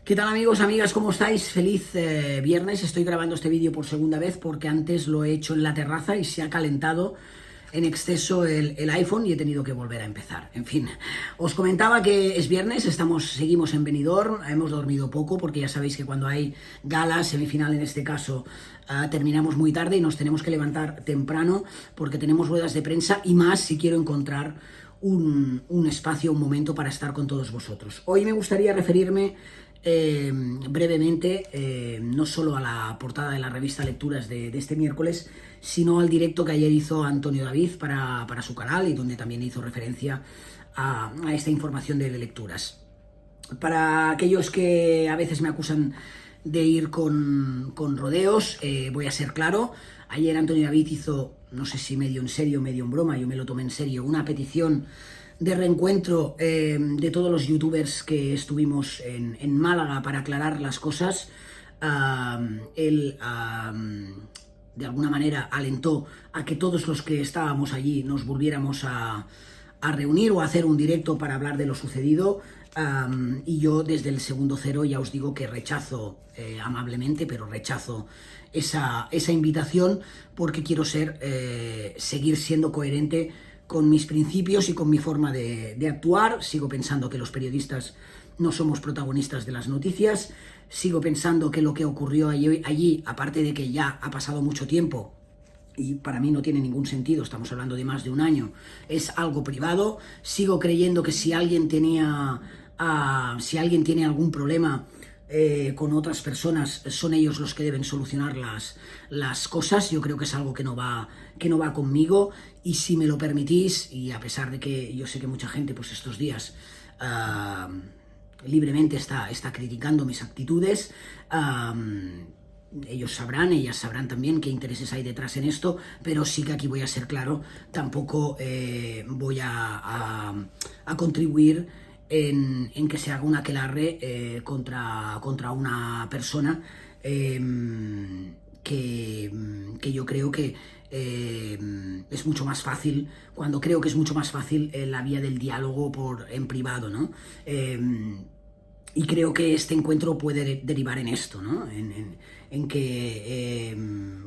¿Qué tal amigos, amigas? ¿Cómo estáis? Feliz viernes. Estoy grabando este vídeo por segunda vez porque antes lo he hecho en la terraza y se ha calentado en exceso el iPhone y he tenido que volver a empezar. En fin, os comentaba que es viernes, seguimos en Benidorm, hemos dormido poco porque ya sabéis que cuando hay gala, semifinal en este caso, terminamos muy tarde y nos tenemos que levantar temprano porque tenemos ruedas de prensa y más si quiero encontrar un espacio, un momento para estar con todos vosotros. Hoy me gustaría referirme brevemente, no solo a la portada de la revista Lecturas de este miércoles, sino al directo que ayer hizo Antonio David para su canal y donde también hizo referencia a esta información de lecturas. Para aquellos que a veces me acusan de ir con rodeos, voy a ser claro. Ayer Antonio David hizo, no sé si medio en serio, medio en broma, yo me lo tomé en serio, una petición de reencuentro de todos los youtubers que estuvimos en Málaga para aclarar las cosas. Él de alguna manera alentó a que todos los que estábamos allí nos volviéramos a reunir o a hacer un directo para hablar de lo sucedido. Y yo desde el segundo cero ya os digo que rechazo amablemente, pero rechazo esa invitación porque quiero seguir siendo coherente con mis principios y con mi forma de actuar. Sigo pensando que los periodistas no somos protagonistas de las noticias. Sigo pensando que lo que ocurrió allí, aparte de que ya ha pasado mucho tiempo, y para mí no tiene ningún sentido, estamos hablando de más de un año, es algo privado. Sigo creyendo que si alguien tiene algún problema con otras personas, son ellos los que deben solucionar las cosas. Yo creo que es algo que no va conmigo, y si me lo permitís, y a pesar de que yo sé que mucha gente pues estos días libremente está criticando mis actitudes, ellas sabrán también qué intereses hay detrás en esto, pero sí que aquí voy a ser claro, tampoco voy a contribuir en que se haga un aquelarre contra una persona que yo creo que es mucho más fácil, cuando creo que es mucho más fácil la vía del diálogo en privado, ¿no? Y creo que este encuentro puede derivar en esto, ¿no? En que,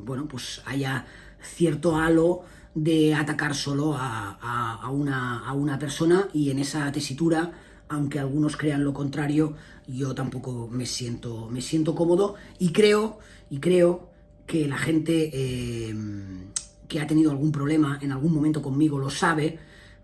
bueno, pues haya cierto halo de atacar solo a una persona, y en esa tesitura, aunque algunos crean lo contrario, yo tampoco me siento cómodo, y creo que la gente que ha tenido algún problema en algún momento conmigo lo sabe,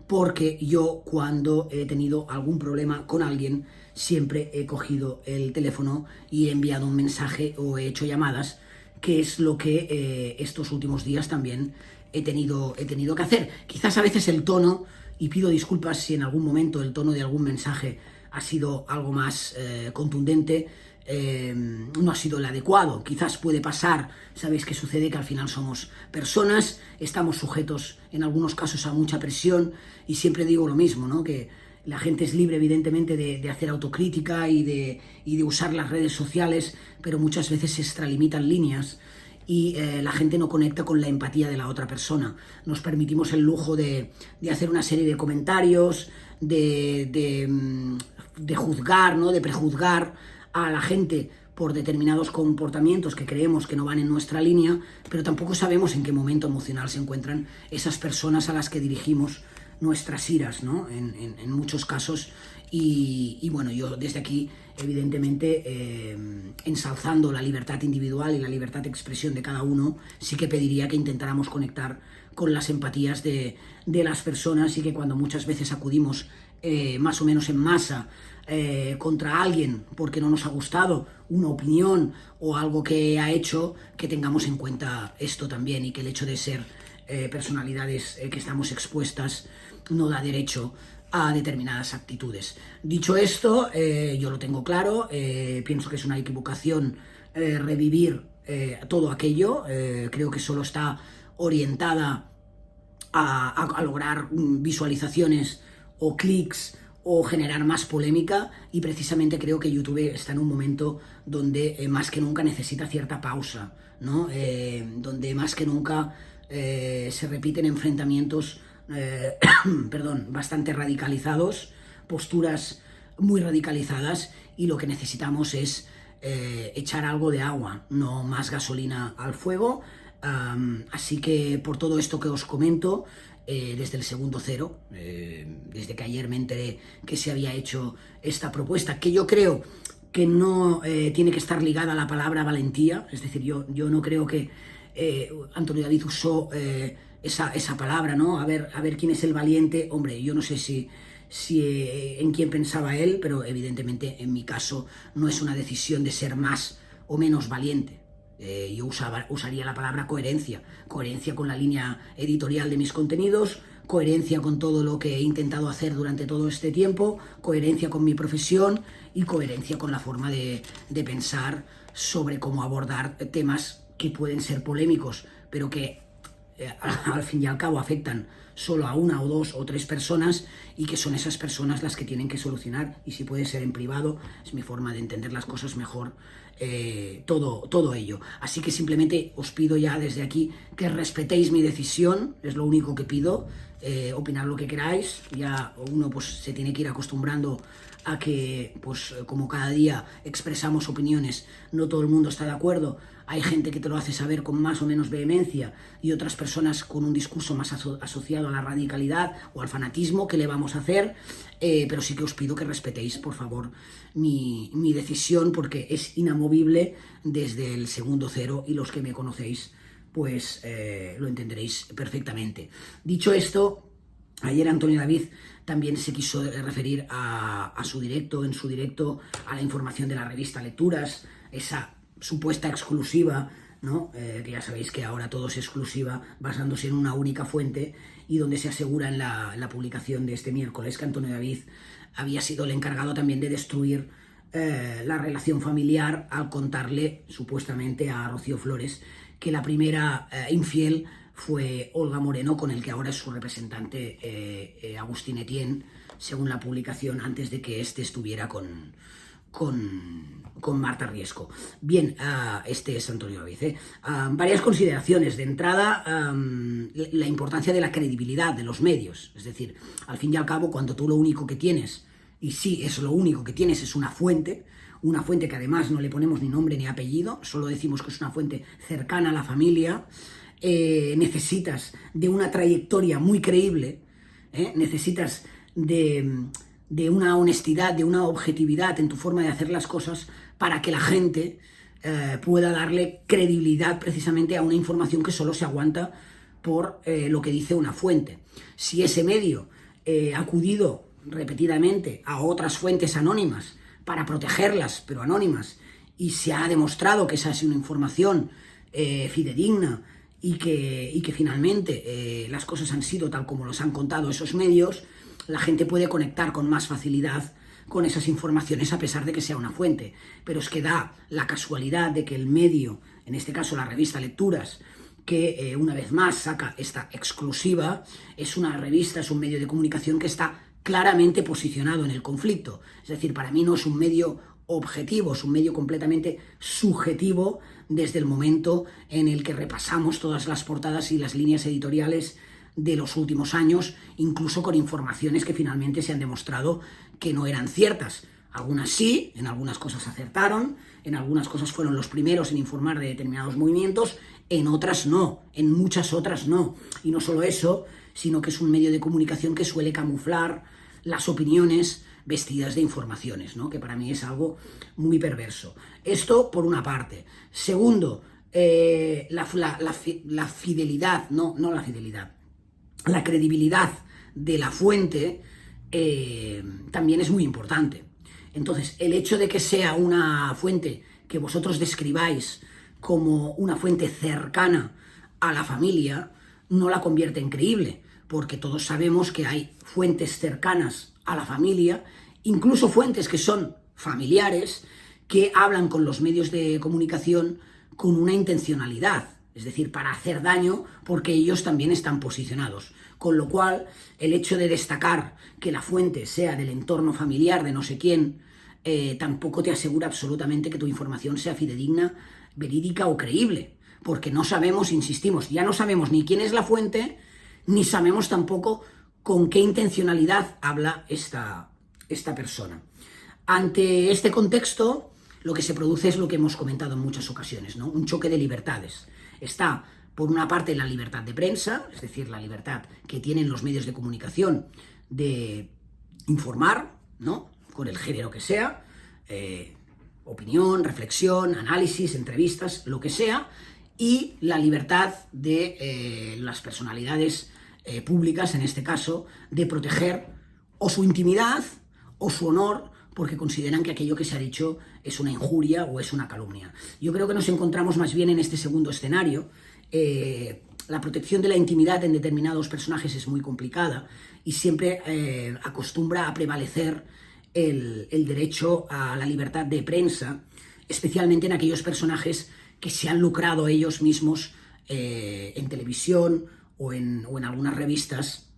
porque yo cuando he tenido algún problema con alguien siempre he cogido el teléfono y he enviado un mensaje o he hecho llamadas, que es lo que estos últimos días también he tenido que hacer. Quizás a veces el tono, y pido disculpas si en algún momento el tono de algún mensaje ha sido algo más contundente, no ha sido el adecuado. Quizás puede pasar, sabéis que sucede que al final somos personas, estamos sujetos en algunos casos a mucha presión, y siempre digo lo mismo, ¿no? Que la gente es libre evidentemente de hacer autocrítica y de usar las redes sociales, pero muchas veces se extralimitan líneas y la gente no conecta con la empatía de la otra persona. Nos permitimos el lujo de hacer una serie de comentarios, de juzgar, ¿no? De prejuzgar a la gente por determinados comportamientos que creemos que no van en nuestra línea, pero tampoco sabemos en qué momento emocional se encuentran esas personas a las que dirigimos nuestras iras, ¿no? En muchos casos. Y bueno, yo desde aquí, evidentemente, ensalzando la libertad individual y la libertad de expresión de cada uno, sí que pediría que intentáramos conectar con las empatías de las personas, y que cuando muchas veces acudimos más o menos en masa contra alguien porque no nos ha gustado una opinión o algo que ha hecho, que tengamos en cuenta esto también, y que el hecho de ser personalidades que estamos expuestas no da derecho a determinadas actitudes. Dicho esto, yo lo tengo claro, pienso que es una equivocación revivir todo aquello. Creo que solo está orientada a lograr visualizaciones o clics o generar más polémica, y precisamente creo que YouTube está en un momento donde más que nunca necesita cierta pausa, ¿no? Donde más que nunca se repiten enfrentamientos bastante radicalizados, posturas muy radicalizadas y lo que necesitamos es echar algo de agua, no más gasolina al fuego. Así que por todo esto que os comento, desde el segundo cero, desde que ayer me enteré que se había hecho esta propuesta, que yo creo que no tiene que estar ligada a la palabra valentía, es decir, yo no creo que Antonio David usó esa palabra, ¿no? A ver quién es el valiente. Hombre, yo no sé si en quién pensaba él, pero evidentemente en mi caso no es una decisión de ser más o menos valiente. Yo usaría la palabra coherencia con la línea editorial de mis contenidos, coherencia con todo lo que he intentado hacer durante todo este tiempo, coherencia con mi profesión y coherencia con la forma de pensar sobre cómo abordar temas que pueden ser polémicos, pero que al fin y al cabo afectan solo a una o dos o tres personas y que son esas personas las que tienen que solucionar, y si puede ser en privado, es mi forma de entender las cosas mejor, todo ello. Así que simplemente os pido ya desde aquí que respetéis mi decisión, es lo único que pido. Opinar lo que queráis, ya uno pues se tiene que ir acostumbrando a que pues como cada día expresamos opiniones, no todo el mundo está de acuerdo. Hay gente que te lo hace saber con más o menos vehemencia y otras personas con un discurso más asociado a la radicalidad o al fanatismo. ¿Qué le vamos a hacer? Pero sí que os pido que respetéis, por favor, mi decisión, porque es inamovible desde el segundo cero, y los que me conocéis pues lo entenderéis perfectamente. Dicho esto, ayer Antonio David también se quiso referir a su directo, en su directo, a la información de la revista Lecturas, esa supuesta exclusiva, ¿no? Que ya sabéis que ahora todo es exclusiva, basándose en una única fuente, y donde se asegura en la publicación de este miércoles que Antonio David había sido el encargado también de destruir la relación familiar al contarle supuestamente a Rocío Flores que la primera infiel fue Olga Moreno, con el que ahora es su representante Agustín Etienne, según la publicación, antes de que este estuviera con Marta Riesco. Bien, este es Antonio David. Varias consideraciones. De entrada, la importancia de la credibilidad de los medios. Es decir, al fin y al cabo, cuando tú lo único que tienes, y sí, es lo único que tienes, es una fuente que además no le ponemos ni nombre ni apellido, solo decimos que es una fuente cercana a la familia, necesitas de una trayectoria muy creíble, necesitas de una honestidad, de una objetividad en tu forma de hacer las cosas, para que la gente pueda darle credibilidad precisamente a una información que solo se aguanta por lo que dice una fuente. Si ese medio ha acudido repetidamente a otras fuentes anónimas para protegerlas, pero anónimas, y se ha demostrado que esa es una información fidedigna y que finalmente las cosas han sido tal como los han contado esos medios, la gente puede conectar con más facilidad con esas informaciones a pesar de que sea una fuente. Pero es que da la casualidad de que el medio, en este caso la revista Lecturas, que una vez más saca esta exclusiva, es una revista, es un medio de comunicación que está claramente posicionado en el conflicto. Es decir, para mí no es un medio objetivo, es un medio completamente subjetivo desde el momento en el que repasamos todas las portadas y las líneas editoriales de los últimos años, incluso con informaciones que finalmente se han demostrado que no eran ciertas. Algunas sí, en algunas cosas acertaron, en algunas cosas fueron los primeros en informar de determinados movimientos, en otras no, en muchas otras no. Y no solo eso, sino que es un medio de comunicación que suele camuflar las opiniones vestidas de informaciones, ¿no? Que para mí es algo muy perverso. Esto por una parte. Segundo, la fidelidad, no la fidelidad, la credibilidad de la fuente también es muy importante. Entonces, el hecho de que sea una fuente que vosotros describáis como una fuente cercana a la familia no la convierte en creíble, porque todos sabemos que hay fuentes cercanas a la familia, incluso fuentes que son familiares, que hablan con los medios de comunicación con una intencionalidad, es decir, para hacer daño, porque ellos también están posicionados. Con lo cual, el hecho de destacar que la fuente sea del entorno familiar de no sé quién, tampoco te asegura absolutamente que tu información sea fidedigna, verídica o creíble, porque no sabemos, insistimos, ya no sabemos ni quién es la fuente, ni sabemos tampoco con qué intencionalidad habla esta esta persona. Ante este contexto, lo que se produce es lo que hemos comentado en muchas ocasiones, ¿no? Un choque de libertades. Está, por una parte, la libertad de prensa, es decir, la libertad que tienen los medios de comunicación de informar, ¿no? Con el género que sea, opinión, reflexión, análisis, entrevistas, lo que sea, y la libertad de las personalidades públicas, en este caso, de proteger o su intimidad o su honor, porque consideran que aquello que se ha dicho es una injuria o es una calumnia. Yo creo que nos encontramos más bien en este segundo escenario. La protección de la intimidad en determinados personajes es muy complicada y siempre acostumbra a prevalecer el derecho a la libertad de prensa, especialmente en aquellos personajes que se han lucrado ellos mismos en televisión o en algunas revistas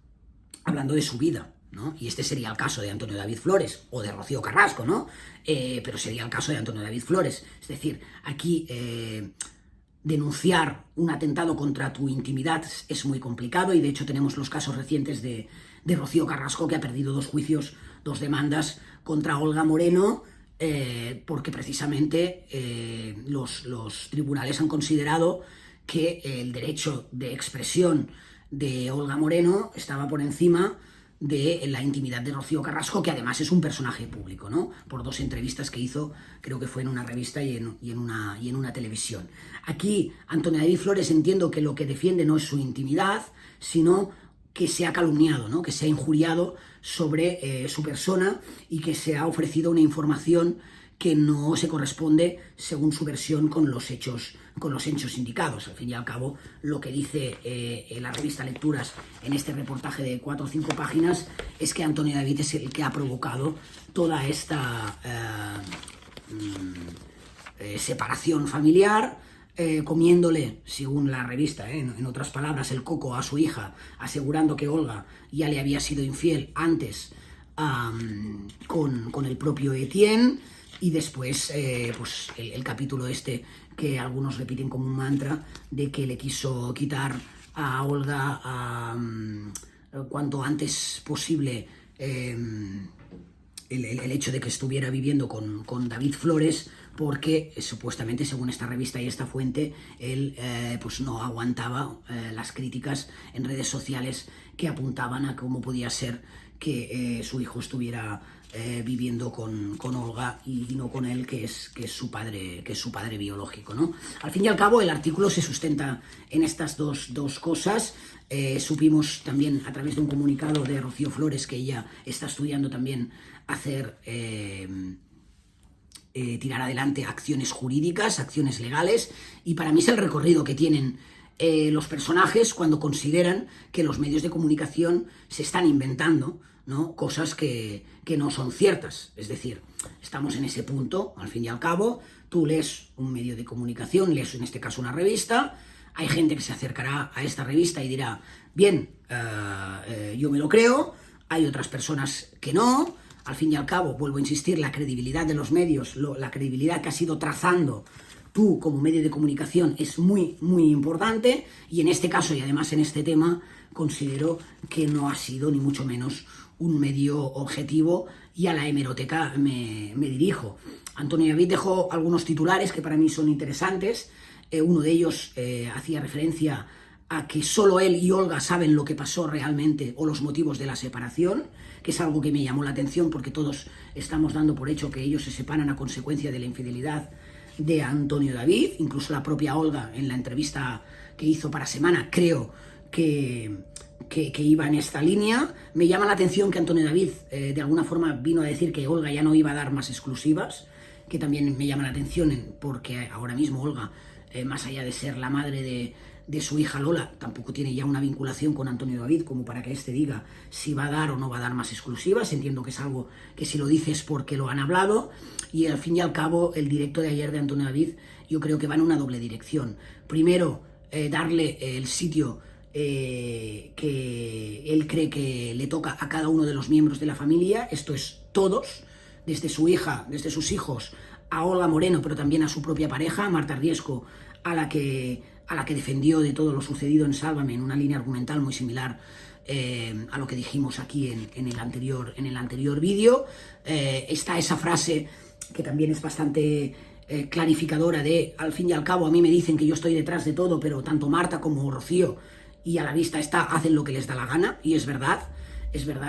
hablando de su vida, ¿no? Y este sería el caso de Antonio David Flores o de Rocío Carrasco, ¿no? Pero sería el caso de Antonio David Flores. Es decir, aquí denunciar un atentado contra tu intimidad es muy complicado, y de hecho tenemos los casos recientes de Rocío Carrasco, que ha perdido 2 juicios, 2 demandas contra Olga Moreno, porque precisamente los tribunales han considerado que el derecho de expresión de Olga Moreno estaba por encima de la intimidad de Rocío Carrasco, que además es un personaje público, ¿no? Por 2 entrevistas que hizo, creo que fue en una revista y en una televisión. Aquí, Antonio David Flores, entiendo que lo que defiende no es su intimidad, sino que se ha calumniado, ¿no? Que se ha injuriado sobre su persona y que se ha ofrecido una información que no se corresponde, según su versión, con los hechos indicados. Al fin y al cabo, lo que dice la revista Lecturas en este reportaje de 4 o 5 páginas es que Antonio David es el que ha provocado toda esta separación familiar, comiéndole, según la revista, en otras palabras, el coco a su hija, asegurando que Olga ya le había sido infiel antes con el propio Etienne. Y después, pues el capítulo este que algunos repiten como un mantra, de que le quiso quitar a Olga cuanto antes posible el hecho de que estuviera viviendo con David Flores, porque supuestamente, según esta revista y esta fuente, él pues no aguantaba las críticas en redes sociales que apuntaban a cómo podía ser que su hijo estuviera viviendo con Olga y no con él, que es su padre biológico, ¿no? Al fin y al cabo, el artículo se sustenta en estas dos cosas. Supimos también, a través de un comunicado de Rocío Flores, que ella está estudiando también hacer tirar adelante acciones jurídicas, acciones legales, y para mí es el recorrido que tienen los personajes cuando consideran que los medios de comunicación se están inventando, ¿no? Cosas que no son ciertas. Es decir, estamos en ese punto, al fin y al cabo. Tú lees un medio de comunicación, lees en este caso una revista, hay gente que se acercará a esta revista y dirá, bien, yo me lo creo, hay otras personas que no. Al fin y al cabo, vuelvo a insistir, la credibilidad de los medios, la credibilidad que has ido trazando tú como medio de comunicación es muy, muy importante, y en este caso, y además en este tema, considero que no ha sido ni mucho menos un medio objetivo, y a la hemeroteca me dirijo. Antonio David dejó algunos titulares que para mí son interesantes. Uno de ellos hacía referencia a que solo él y Olga saben lo que pasó realmente o los motivos de la separación, que es algo que me llamó la atención, porque todos estamos dando por hecho que ellos se separan a consecuencia de la infidelidad de Antonio David. Incluso la propia Olga, en la entrevista que hizo para Semana, creo que iba en esta línea. Me llama la atención que Antonio David de alguna forma vino a decir que Olga ya no iba a dar más exclusivas, que también me llama la atención, porque ahora mismo Olga, más allá de ser la madre de su hija Lola, tampoco tiene ya una vinculación con Antonio David como para que éste diga si va a dar o no va a dar más exclusivas. Entiendo que es algo que, si lo dices, porque lo han hablado. Y al fin y al cabo, el directo de ayer de Antonio David, yo creo que va en una doble dirección. Primero, darle el sitio que él cree que le toca a cada uno de los miembros de la familia. Esto es todos, desde su hija, desde sus hijos, a Olga Moreno, pero también a su propia pareja, Marta Riesco, a la que defendió de todo lo sucedido en Sálvame, en una línea argumental muy similar a lo que dijimos aquí en el anterior vídeo. Está esa frase que también es bastante clarificadora de, al fin y al cabo, a mí me dicen que yo estoy detrás de todo, pero tanto Marta como Rocío, y a la vista está, hacen lo que les da la gana, y es verdad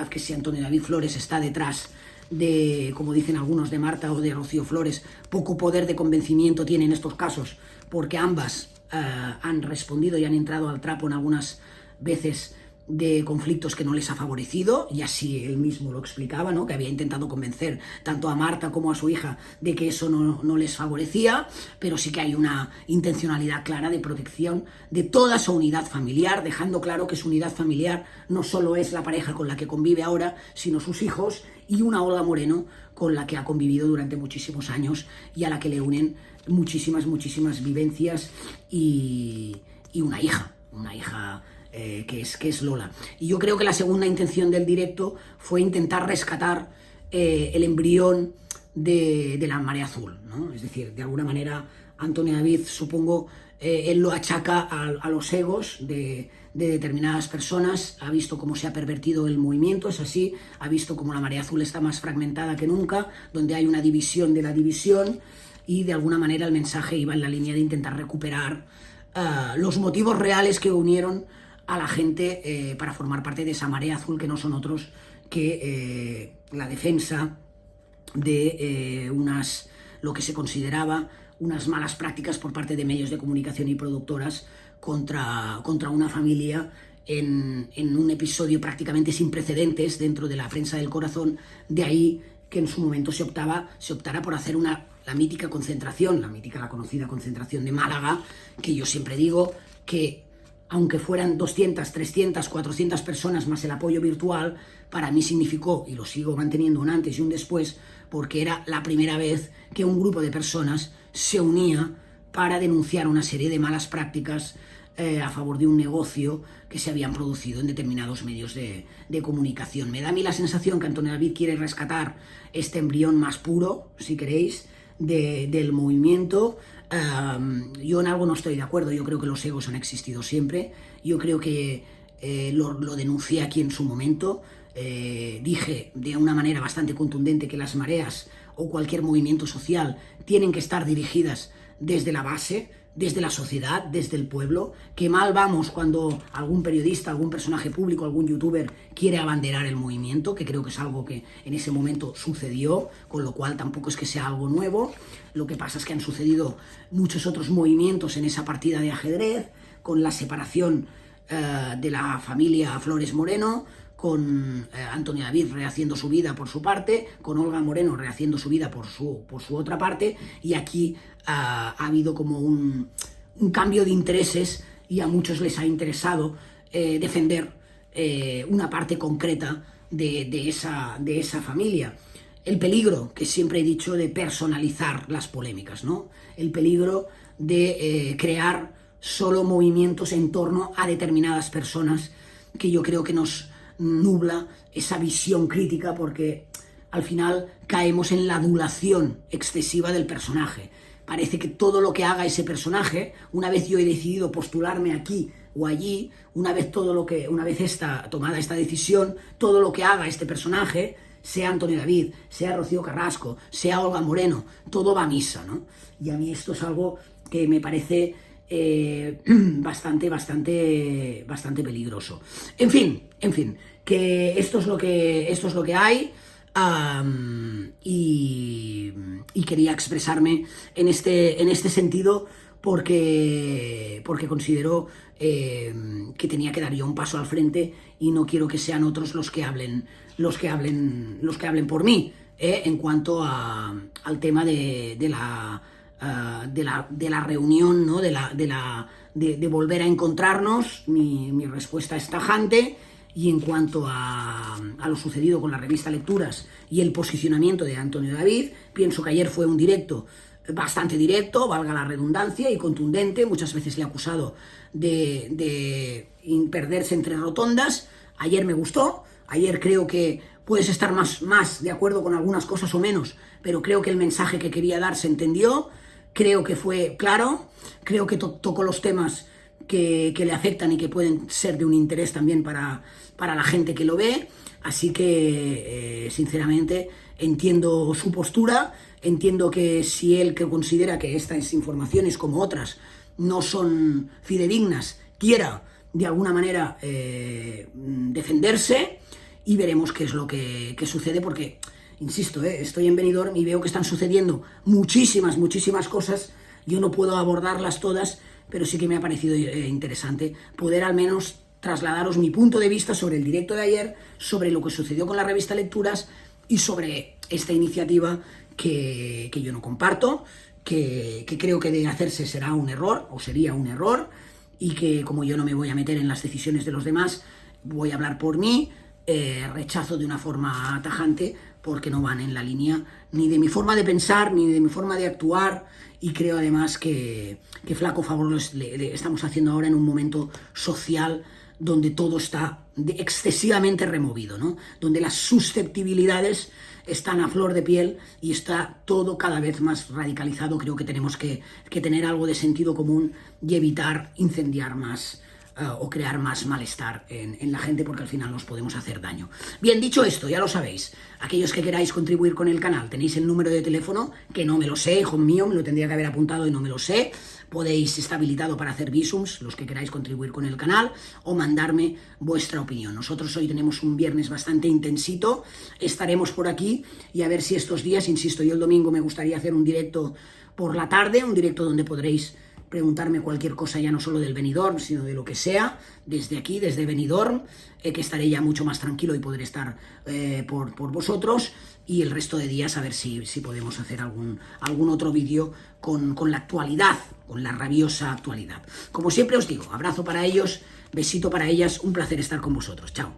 que si Antonio David Flores está detrás de, como dicen algunos, de Marta o de Rocío Flores, poco poder de convencimiento tiene en estos casos, porque ambas han respondido y han entrado al trapo en algunas veces de conflictos que no les ha favorecido, y así él mismo lo explicaba, ¿no? Que había intentado convencer tanto a Marta como a su hija de que eso no les favorecía, pero sí que hay una intencionalidad clara de protección de toda su unidad familiar, dejando claro que su unidad familiar no solo es la pareja con la que convive ahora, sino sus hijos y una Olga Moreno con la que ha convivido durante muchísimos años y a la que le unen muchísimas vivencias y una hija que es Lola. Y yo creo que la segunda intención del directo fue intentar rescatar el embrión de la marea azul, ¿no? Es decir, de alguna manera Antonio David, supongo, él lo achaca a los egos de determinadas personas, ha visto cómo se ha pervertido el movimiento, es así, ha visto cómo la marea azul está más fragmentada que nunca, donde hay una división de la división, y de alguna manera el mensaje iba en la línea de intentar recuperar los motivos reales que unieron a la gente para formar parte de esa marea azul, que no son otros que la defensa de lo que se consideraba unas malas prácticas por parte de medios de comunicación y productoras contra una familia en un episodio prácticamente sin precedentes dentro de la prensa del corazón. De ahí que en su momento se optara por hacer la mítica concentración, la conocida concentración de Málaga, que yo siempre digo que, aunque fueran 200, 300, 400 personas más el apoyo virtual, para mí significó, y lo sigo manteniendo, un antes y un después, porque era la primera vez que un grupo de personas se unía para denunciar una serie de malas prácticas a favor de un negocio que se habían producido en determinados medios de comunicación. Me da a mí la sensación que Antonio David quiere rescatar este embrión más puro, si queréis, del movimiento. Yo en algo no estoy de acuerdo, yo creo que los egos han existido siempre, yo creo que lo denuncié aquí en su momento, dije de una manera bastante contundente que las mareas o cualquier movimiento social tienen que estar dirigidas desde la base, desde la sociedad, desde el pueblo, que mal vamos cuando algún periodista, algún personaje público, algún youtuber quiere abanderar el movimiento, que creo que es algo que en ese momento sucedió, con lo cual tampoco es que sea algo nuevo. Lo que pasa es que han sucedido muchos otros movimientos en esa partida de ajedrez, con la separación de la familia Flores Moreno, con Antonio David rehaciendo su vida por su parte, con Olga Moreno rehaciendo su vida por su otra parte, y aquí ha habido como un cambio de intereses, y a muchos les ha interesado defender una parte concreta de esa familia. El peligro, que siempre he dicho, de personalizar las polémicas, ¿no? El peligro de crear solo movimientos en torno a determinadas personas, que yo creo que nos nubla esa visión crítica, porque al final caemos en la adulación excesiva del personaje. Parece que todo lo que haga ese personaje, una vez yo he decidido postularme aquí o allí, una vez tomada esta decisión, todo lo que haga este personaje, sea Antonio David, sea Rocío Carrasco, sea Olga Moreno, todo va a misa, ¿no? Y a mí esto es algo que me parece bastante peligroso. En fin, que esto es lo que hay, y quería expresarme en este sentido porque considero que tenía que dar yo un paso al frente, y no quiero que sean otros los que hablen por mí, en cuanto al tema de la reunión, ¿no? de volver a encontrarnos. Mi respuesta es tajante, y en cuanto a lo sucedido con la revista Lecturas y el posicionamiento de Antonio David, pienso que ayer fue un directo bastante directo, valga la redundancia, y contundente. Muchas veces le he acusado de perderse entre rotondas. Ayer me gustó, ayer creo que puedes estar más de acuerdo con algunas cosas o menos, pero creo que el mensaje que quería dar se entendió. Creo que fue claro, creo que tocó los temas que le afectan y que pueden ser de un interés también para la gente que lo ve. Así que, sinceramente, entiendo su postura, entiendo que si él, que considera que estas informaciones, como otras, no son fidedignas, quiera de alguna manera defenderse, y veremos qué es lo que sucede, porque, insisto, estoy en Benidorm y veo que están sucediendo muchísimas cosas. Yo no puedo abordarlas todas, pero sí que me ha parecido interesante poder al menos trasladaros mi punto de vista sobre el directo de ayer, sobre lo que sucedió con la revista Lecturas y sobre esta iniciativa que yo no comparto, que creo que de hacerse será un error, o sería un error, y que, como yo no me voy a meter en las decisiones de los demás, voy a hablar por mí, rechazo de una forma tajante, porque no van en la línea ni de mi forma de pensar, ni de mi forma de actuar, y creo además que flaco favor le estamos haciendo ahora en un momento social donde todo está excesivamente removido, ¿no? Donde las susceptibilidades están a flor de piel y está todo cada vez más radicalizado. Creo que tenemos que tener algo de sentido común y evitar incendiar más o crear más malestar en la gente, porque al final nos podemos hacer daño. Bien, dicho esto, ya lo sabéis, aquellos que queráis contribuir con el canal, tenéis el número de teléfono, que no me lo sé, hijo mío, me lo tendría que haber apuntado y no me lo sé. Podéis, está habilitado para hacer visums, los que queráis contribuir con el canal, o mandarme vuestra opinión. Nosotros hoy tenemos un viernes bastante intensito, estaremos por aquí, y a ver si estos días, insisto, yo el domingo me gustaría hacer un directo por la tarde, un directo donde podréis preguntarme cualquier cosa, ya no solo del Benidorm, sino de lo que sea, desde aquí, desde Benidorm, que estaré ya mucho más tranquilo y podré estar por vosotros, y el resto de días a ver si podemos hacer algún otro vídeo con la actualidad, con la rabiosa actualidad. Como siempre os digo, abrazo para ellos, besito para ellas, un placer estar con vosotros. Chao.